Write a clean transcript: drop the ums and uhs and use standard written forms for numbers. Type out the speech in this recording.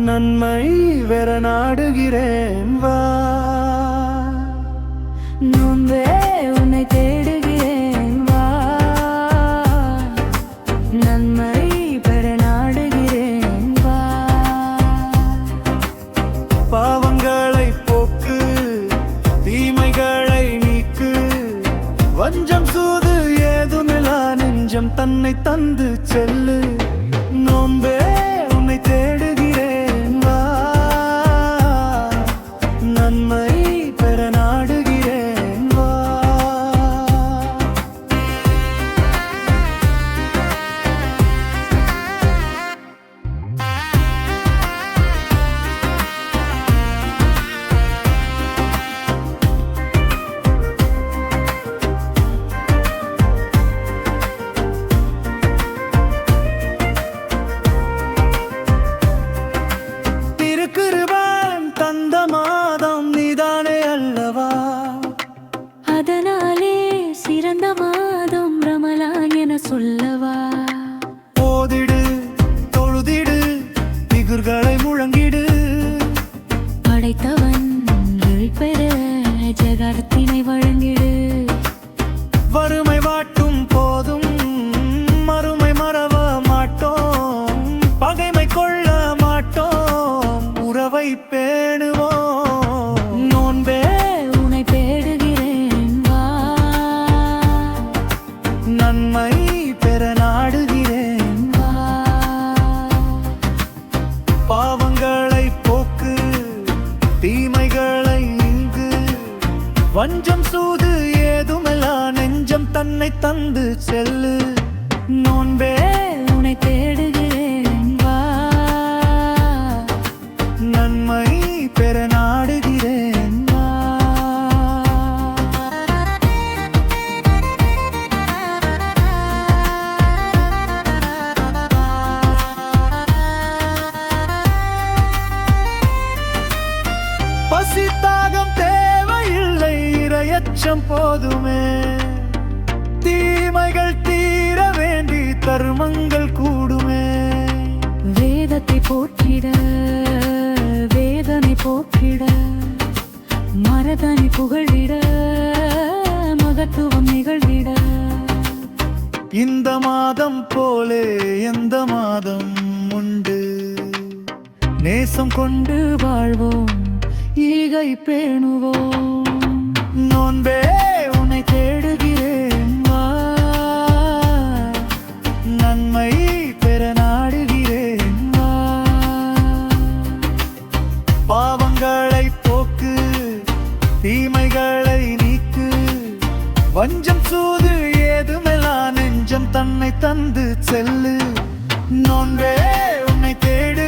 நன்மை வேற நாடுகிறேன் வா. நோன்பே உன்னை தேடுகிறேன் வா. நன்மை பெற நாடுகிறேன் வா. பாவங்களை போக்கு, தீமைகளை நீக்கு, வஞ்சம் சூது ஏதுமில்லா நெஞ்சம் தன்னை தந்து செல்லு. நோன்பே உன்னை தேடுகிறேன் வா. நன்மை பெற நாடுகிறேன் வா. திருக்கிருபன் தந்த மாதம் நீதானே அல்லவா. அதனாலே சிறந்த மாதம் ரமலான் என சொல்லவா. ஓதிடு, தொழுதிடு, திகுர்களை முழங்கிடு. படைத்தவன் பெற ஜெகத்தினை வழங்கிடு. வறுமை வாட்டும் போதும் மறுமை மறவ மாட்டோம். பகைமை கொள்ள மாட்டோம், உறவை பேணுவோம். நோன்பே உன்னை தேடுகிறேன் வா. நன்மை பெற நாடுகிறேன். வா. பாவங்களை போக்கு, தீமைகளை நீங்கு, வஞ்சம் சூது ஏதுமில்லா நெஞ்சம் தன்னை தந்து செல்லு. நோன்பே உன்னை தேடுகிறேன் வா. நன்மை பெற நாடுகிறேன் வா. பசி தாகம் தேவையில்லை, இரையச்சம் போதுமே. தீமைகள் தீர வேண்டி தர்மங்கள் கூடுமே. வேதத்தை போற்றிட வேதனை போற்றிட, மரதனை புகழிட மகத்துவம் நிகழ்ந்திட. இந்த மாதம் போலே எந்த மாதம் உண்டு. நேசம் கொண்டு வாழ்வோம், ஈகை பேணுவோம். நோன்பே உன்னை தேடுகிறேன் வா. நன்மை பெற நாடுகிறேன் வா. பாவங்களை போக்கு, தீமைகளை நீக்கு, வஞ்சம் சூது ஏதுமில்லா நெஞ்சம் தன்னை தந்து செல்லு. நோன்பே உன்னை தேடு